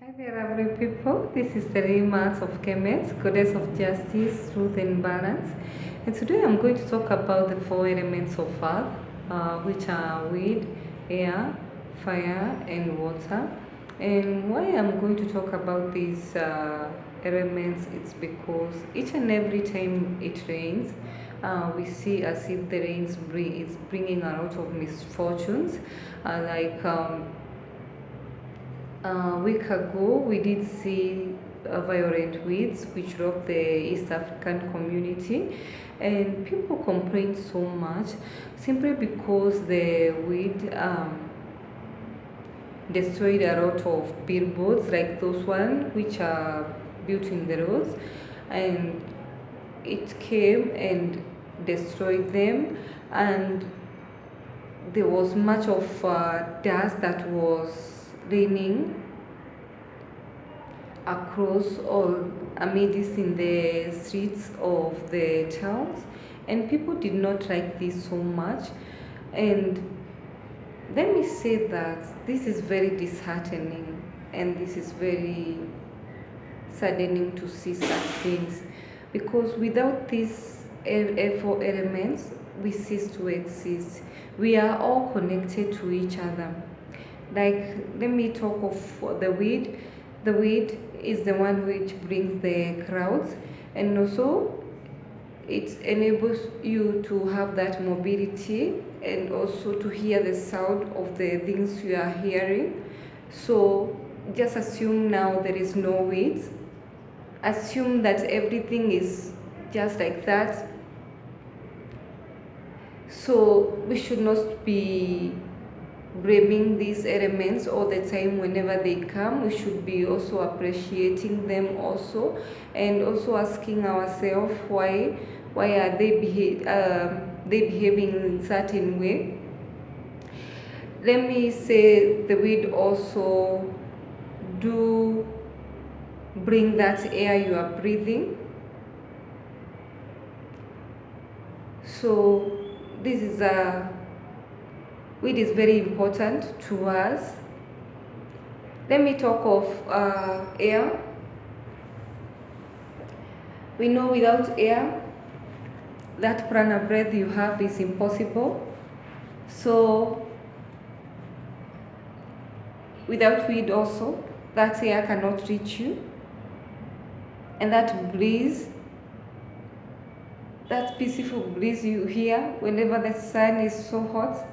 Hi there, lovely people. This is the Remarks of Kemet, Goddess of Justice, Truth, and Balance. And today I'm going to talk about the four elements of earth, which are wind, air, fire, and water. And why I'm going to talk about these elements, it's because each and every time it rains, we see as if the is bringing a lot of misfortunes, a week ago, we did see violent winds which rocked the East African community, and people complained so much simply because the wind destroyed a lot of billboards like those one which are built in the roads, and it came and destroyed them, and there was much of dust that was raining across all amidst in the streets of the towns, and people did not like this so much. And let me say that this is very disheartening, and this is very saddening to see such things, because without these four elements we cease to exist. We are all connected to each other. Like, let me talk of the weed. The weed is the one which brings the crowds, and also it enables you to have that mobility and also to hear the sound of the things you are hearing. So just assume now there is no weeds. Assume that everything is just like that. So we should not be blaming these elements all the time whenever they come. We should be also appreciating them also, and also asking ourselves why are they behaving in certain way. Let me say the weed also do bring that air you are breathing. So this is a weed is very important to us. Let me talk of air. We know without air, that prana breath you have is impossible. So without weed also, that air cannot reach you. And that breeze, that peaceful breeze you hear whenever the sun is so hot,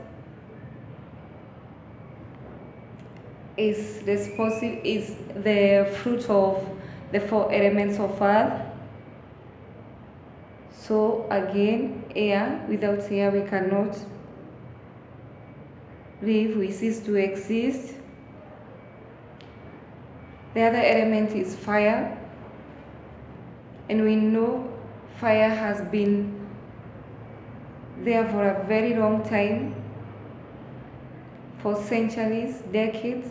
is the fruit of the four elements of earth. So again, air, without air we cannot live, we cease to exist. The other element is fire, and we know fire has been there for a very long time, for centuries, decades.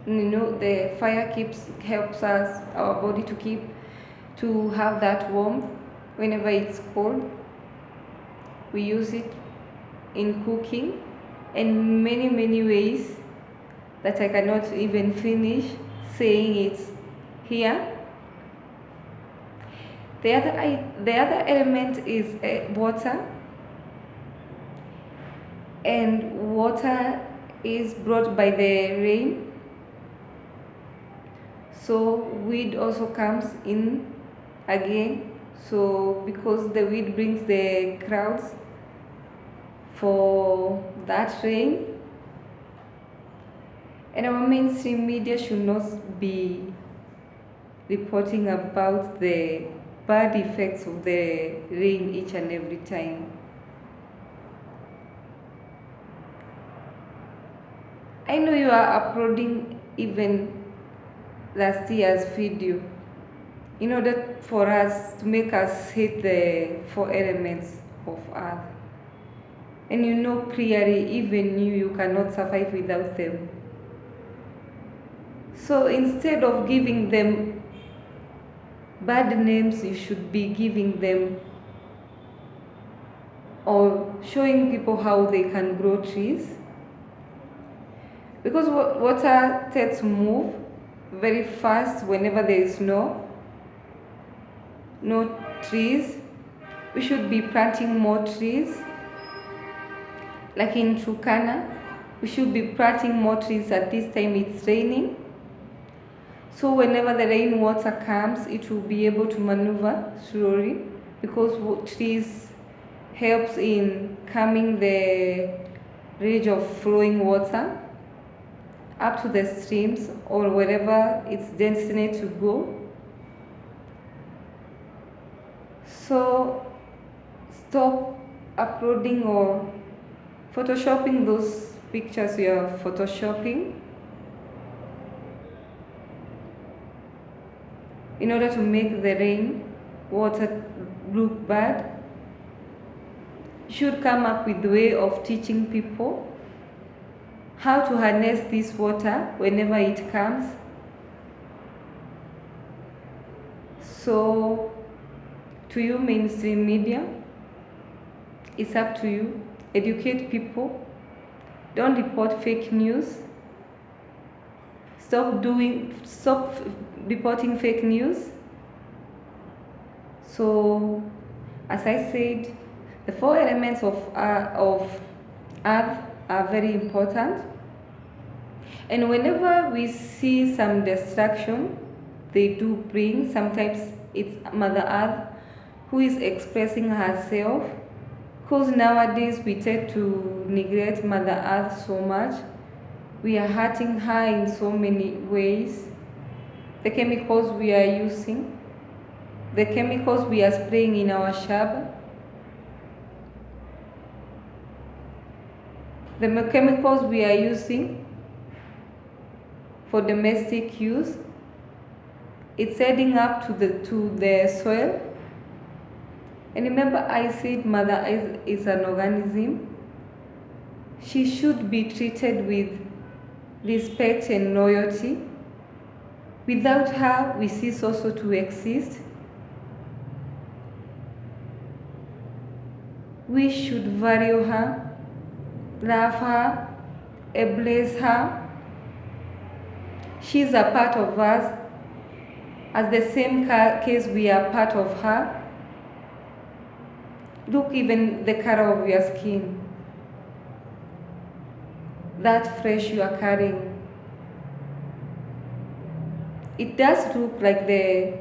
You know, the fire helps us, our body to have that warmth whenever it's cold. We use it in cooking in many ways that I cannot even finish saying it here. The other element is water, and water is brought by the rain. So wind also comes in again. So because the wind brings the crowds for that rain, and our mainstream media should not be reporting about the bad effects of the rain each and every time. I know you are uploading even last year's video in order for us to make us hate the four elements of earth. And you know clearly, even you cannot survive without them. So instead of giving them bad names, you should be giving them or showing people how they can grow trees. because water tends to move very fast whenever there is no trees. We should be planting more trees. Like in Turkana, we should be planting more trees at this time it's raining. So whenever the rainwater comes, it will be able to maneuver slowly, because trees helps in calming the rage of flowing water up to the streams or wherever it's destined to go. So stop uploading or photoshopping those pictures you are photoshopping in order to make the rain water look bad. You should come up with a way of teaching people how to harness this water whenever it comes. So to you, mainstream media, it's up to you. Educate people. Don't report fake news. Stop reporting fake news. So, as I said, the four elements of Earth are very important. And whenever we see some destruction, they do bring, sometimes it's Mother Earth who is expressing herself, because nowadays we tend to neglect Mother Earth so much. We are hurting her in so many ways. The chemicals we are using, the chemicals we are spraying in our shaba, the chemicals we are using for domestic use, it's adding up to the soil. And remember, I said Mother is an organism. She should be treated with respect and loyalty. Without her, we cease also to exist. We should value her, love her, embrace her. She is a part of us. As the same case, we are part of her. Look, even the color of your skin, that fresh you are carrying, it does look like the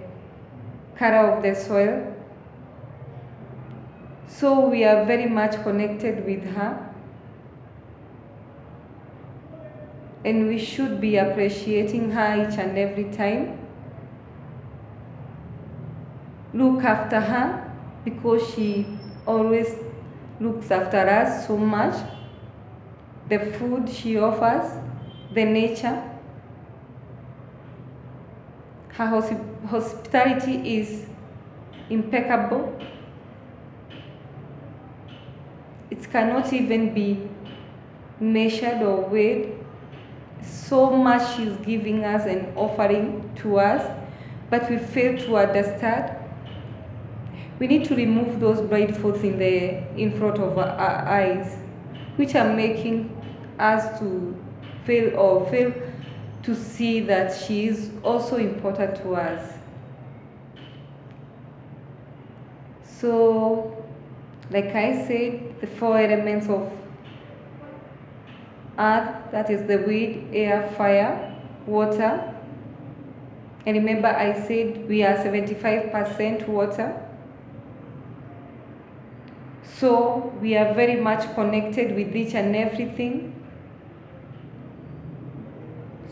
color of the soil. So we are very much connected with her, and we should be appreciating her each and every time. Look after her, because she always looks after us so much. The food she offers, the nature, her hospitality is impeccable. It cannot even be measured or weighed. So much she's giving us and offering to us, but we fail to understand. We need to remove those blindfolds in front of our eyes, which are making us to fail to see that she is also important to us. So, like I said, the four elements of Earth, that is the wind, air, fire, water. And remember, I said we are 75% water. So we are very much connected with each and everything.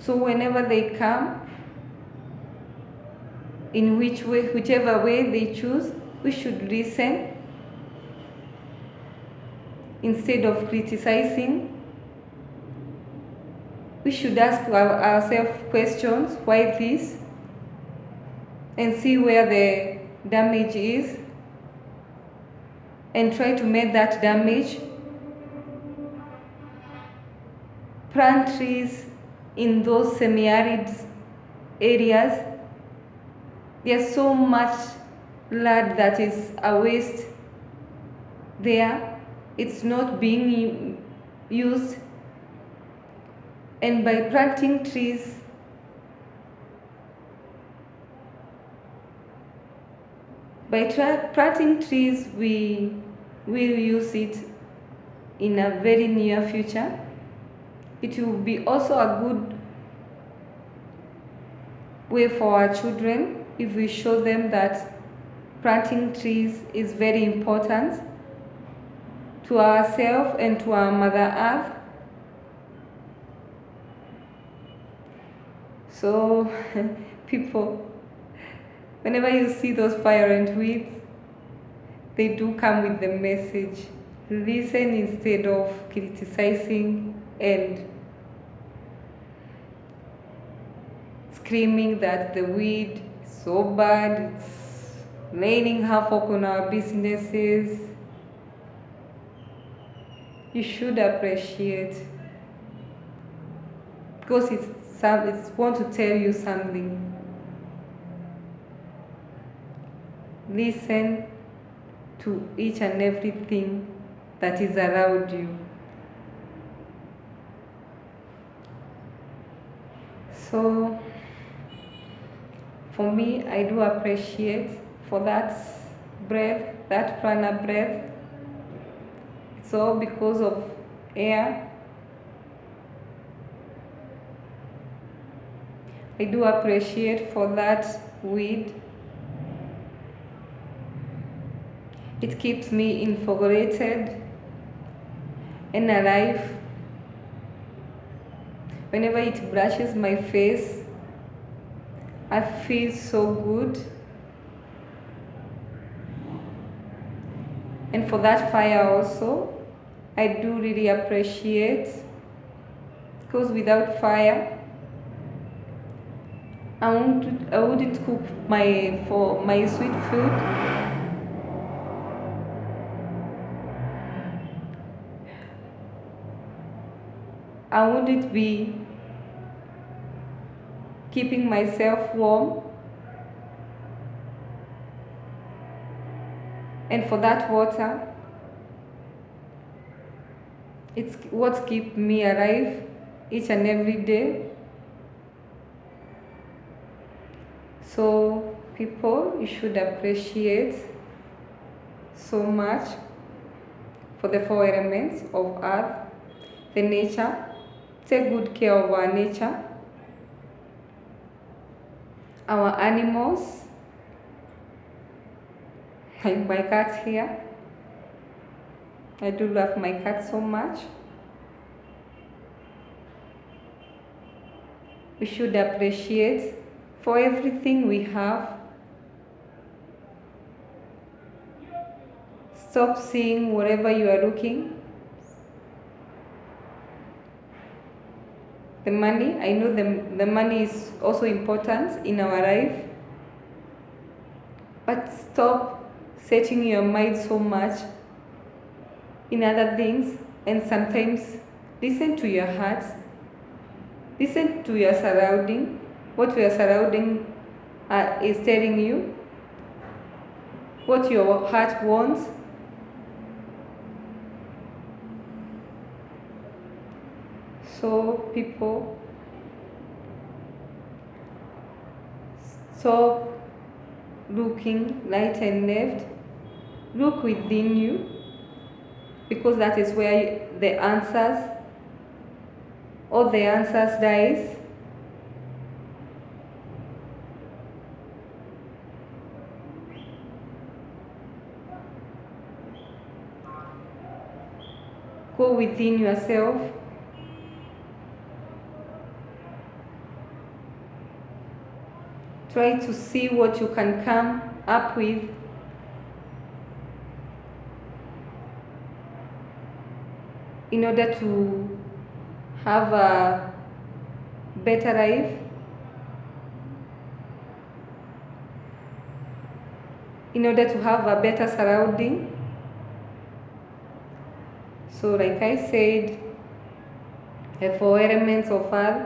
So whenever they come, in whichever way they choose, we should listen instead of criticizing. We should ask ourselves questions, why this, and see where the damage is, and try to make that damage. Plant trees in those semi-arid areas. There's so much land that is a waste there. It's not being used. And by planting trees, planting trees, we will use it in a very near future. It will be also a good way for our children if we show them that planting trees is very important to ourselves and to our Mother Earth. So, people, whenever you see those fire ant weeds, they do come with the message. Listen instead of criticizing and screaming that the weed is so bad, it's raining havoc on our businesses. You should appreciate, because it's want to tell you something. Listen to each and everything that is around you. So for me, I do appreciate for that breath, that prana breath. It's all because of air. I do appreciate for that weed. It keeps me invigorated and alive. Whenever it brushes my face, I feel so good. And for that fire also, I do really appreciate, because without fire, I wouldn't cook my sweet food. I wouldn't be keeping myself warm. And for that water, it's what keeps me alive each and every day. So people, you should appreciate so much for the four elements of earth, the nature. Take good care of our nature, our animals, like my cat here. I do love my cat so much. We should appreciate for everything we have. Stop seeing whatever you are looking. The money, I know the money is also important in our life. But stop setting your mind so much in other things, and sometimes listen to your heart. Listen to your surrounding, what your surrounding is telling you, what your heart wants. So people, stop looking right and left. Look within you, because that is where the answers, all the answers lies. Go within yourself. Try to see what you can come up with. In order to have a better life, in order to have a better surrounding. So like I said, the four elements of earth,